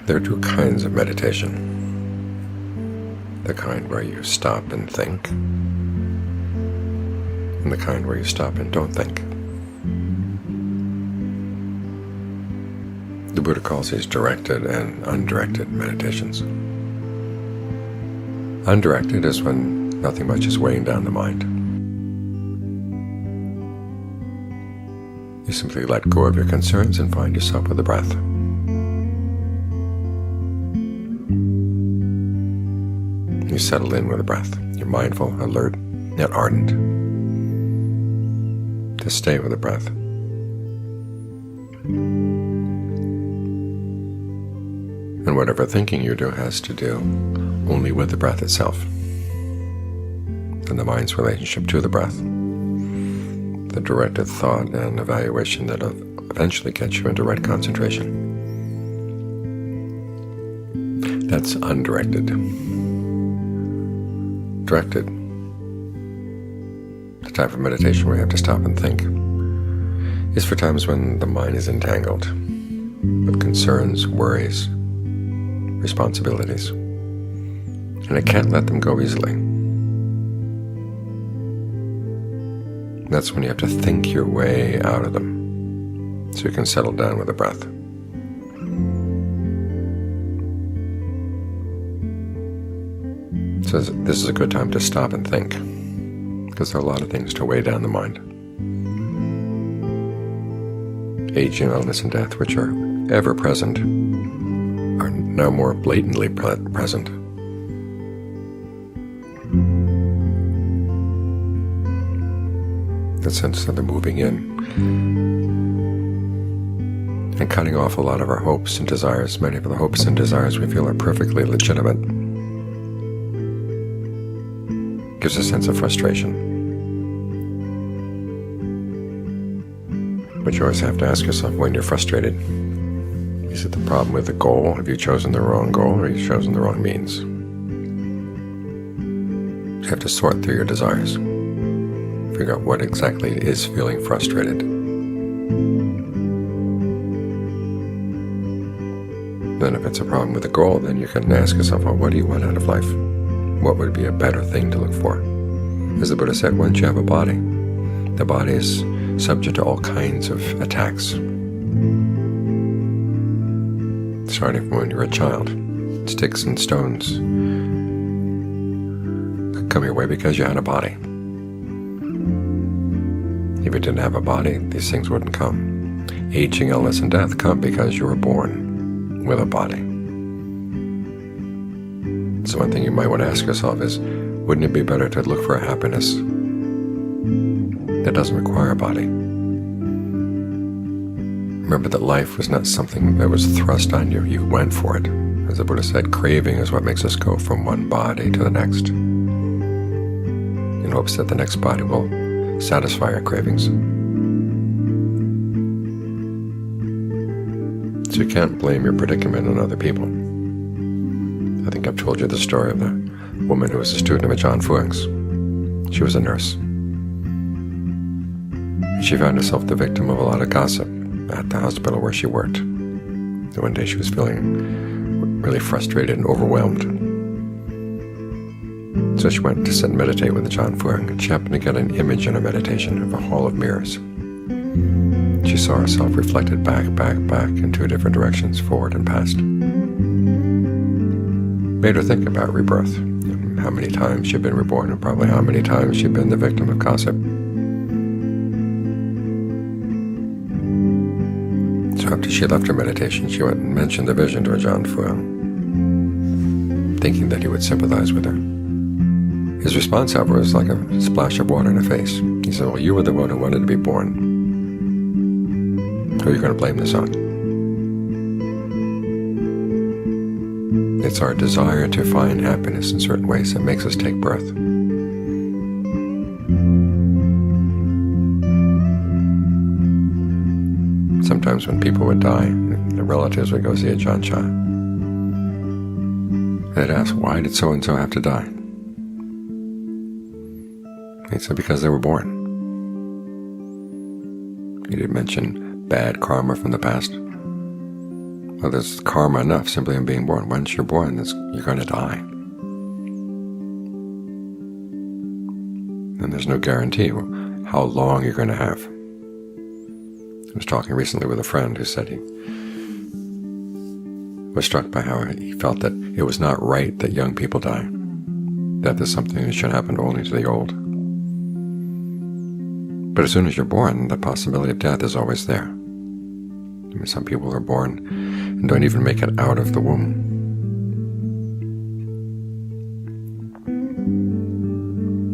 There are two kinds of meditation. The kind where you stop and think, and the kind where you stop and don't think. The Buddha calls these directed and undirected meditations. Undirected is when nothing much is weighing down the mind. You simply let go of your concerns and find yourself with the breath. You settle in with the breath. You're mindful, alert, yet ardent. To stay with the breath. And whatever thinking you do has to do only with the breath itself, and the mind's relationship to the breath, the directed thought and evaluation that will eventually get you into right concentration. That's undirected. Directed, the type of meditation where you have to stop and think, is for times when the mind is entangled with concerns, worries, responsibilities, and it can't let them go easily. That's when you have to think your way out of them, so you can settle down with the breath. So this is a good time to stop and think, because there are a lot of things to weigh down the mind. Aging, illness, and death, which are ever present, are now more blatantly present. The sense that they're moving in and cutting off a lot of our hopes and desires. Many of the hopes and desires we feel are perfectly legitimate. Gives a sense of frustration. But you always have to ask yourself when you're frustrated, is it the problem with the goal? Have you chosen the wrong goal, or have you chosen the wrong means? You have to sort through your desires. Figure out what exactly is feeling frustrated. Then if it's a problem with the goal, then you can ask yourself, well, what do you want out of life? What would be a better thing to look for? As the Buddha said, once you have a body, the body is subject to all kinds of attacks. Starting from when you're a child, sticks and stones could come your way because you had a body. If you didn't have a body, these things wouldn't come. Aging, illness, and death come because you were born with a body. So one thing you might want to ask yourself is, wouldn't it be better to look for a happiness that doesn't require a body? Remember that life was not something that was thrust on you. You went for it. As the Buddha said, craving is what makes us go from one body to the next, in hopes that the next body will satisfy our cravings. So you can't blame your predicament on other people. I think I've told you the story of the woman who was a student of Ajahn Fuang's. She was a nurse. She found herself the victim of a lot of gossip at the hospital where she worked. And one day she was feeling really frustrated and overwhelmed. So she went to sit and meditate with Ajahn Fuang, and she happened to get an image in her meditation of a hall of mirrors. She saw herself reflected back in two different directions, forward and past. Made her think about rebirth, and how many times she'd been reborn, and probably how many times she'd been the victim of gossip. So after she left her meditation, she went and mentioned the vision to Ajahn Fuang, thinking that he would sympathize with her. His response, however, was like a splash of water in her face. He said, well, you were the one who wanted to be born. Who are you going to blame this on? It's our desire to find happiness in certain ways that makes us take birth. Sometimes when people would die, their relatives would go see Ajahn Chah. They'd ask, why did so-and-so have to die? He said, because they were born. He didn't mention bad karma from the past. Well, there's karma enough simply in being born. Once you're born, you're going to die. And there's no guarantee how long you're going to have. I was talking recently with a friend who said he was struck by how he felt that it was not right that young people die. Death is something that should happen only to the old. But as soon as you're born, the possibility of death is always there. I mean, some people are born and don't even make it out of the womb.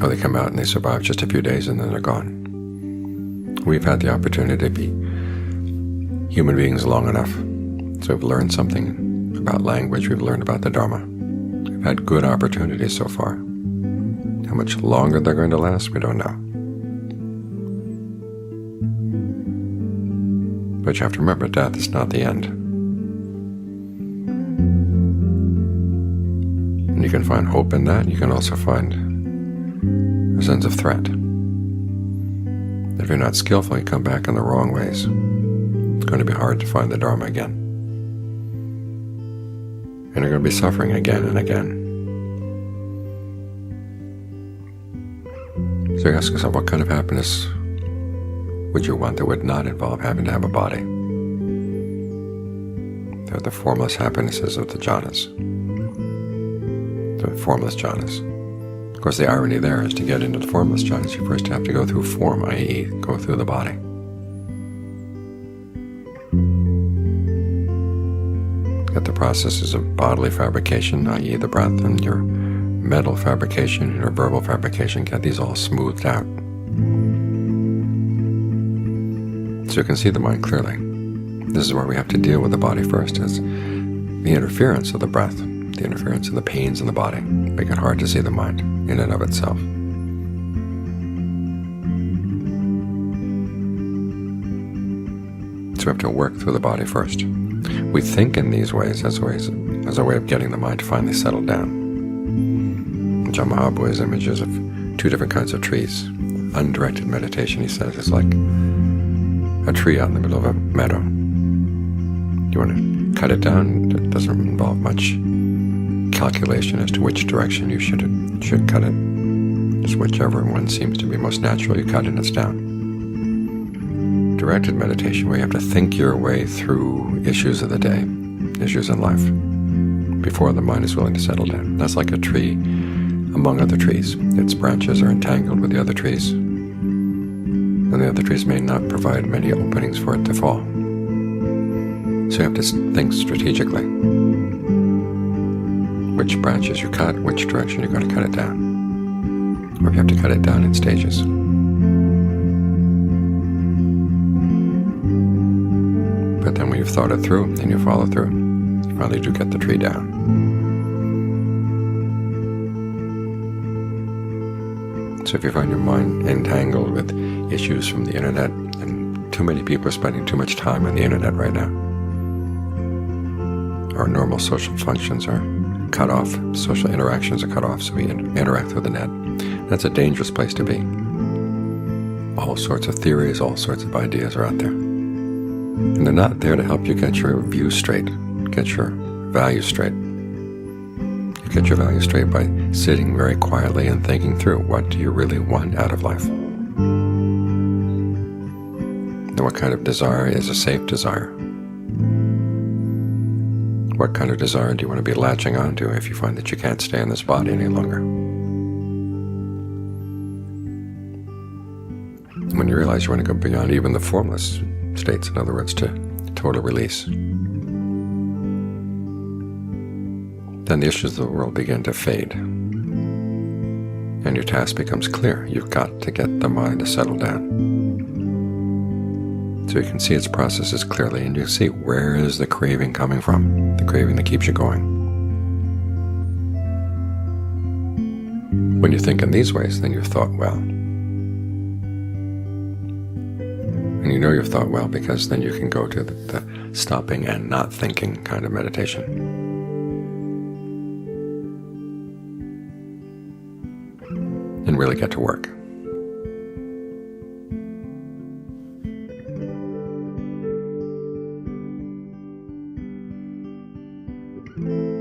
Or they come out and they survive just a few days and then they're gone. We've had the opportunity to be human beings long enough. So we've learned something about language, we've learned about the Dharma. We've had good opportunities so far. How much longer they're going to last, we don't know. But you have to remember, death is not the end. And you can find hope in that. You can also find a sense of threat. If you're not skillful, you come back in the wrong ways. It's going to be hard to find the Dharma again. And you're going to be suffering again and again. So you ask yourself, what kind of happiness would you want that would not involve having to have a body? They're the formless happinesses of the jhanas, the formless jhanas. Of course, the irony there is to get into the formless jhanas, you first have to go through form, i.e., go through the body. Get the processes of bodily fabrication, i.e., the breath, and your mental fabrication and your verbal fabrication, get these all smoothed out. So you can see the mind clearly. This is where we have to deal with the body first, is the interference of the breath, the interference of the pains in the body, make it hard to see the mind in and of itself. So we have to work through the body first. We think in these ways as a way of getting the mind to finally settle down. Ajahn Mahabua has images of two different kinds of trees. Undirected meditation, he says, is like a tree out in the middle of a meadow. You want to cut it down, it doesn't involve much calculation as to which direction you should cut it. Just whichever one seems to be most natural, you cut and it's down. Directed meditation, where you have to think your way through issues of the day, issues in life, before the mind is willing to settle down. That's like a tree among other trees. Its branches are entangled with the other trees, and the other trees may not provide many openings for it to fall. So you have to think strategically. Which branches you cut, which direction you're going to cut it down. Or you have to cut it down in stages. But then when you've thought it through and you follow through, you finally do get the tree down. So if you find your mind entangled with issues from the internet, and too many people are spending too much time on the internet right now, our normal social functions are cut off, social interactions are cut off, so we interact through the net. That's a dangerous place to be. All sorts of theories, all sorts of ideas are out there. And they're not there to help you get your view straight, get your values straight. You get your values straight by sitting very quietly and thinking through, what do you really want out of life? And what kind of desire is a safe desire? What kind of desire do you want to be latching onto if you find that you can't stay in this body any longer? When you realize you want to go beyond even the formless states, in other words, to total release, then the issues of the world begin to fade. And your task becomes clear. You've got to get the mind to settle down. So you can see its processes clearly, and you see where is the craving coming from, the craving that keeps you going. When you think in these ways, then you've thought well. And you know you've thought well because then you can go to the stopping and not thinking kind of meditation. And really get to work. you.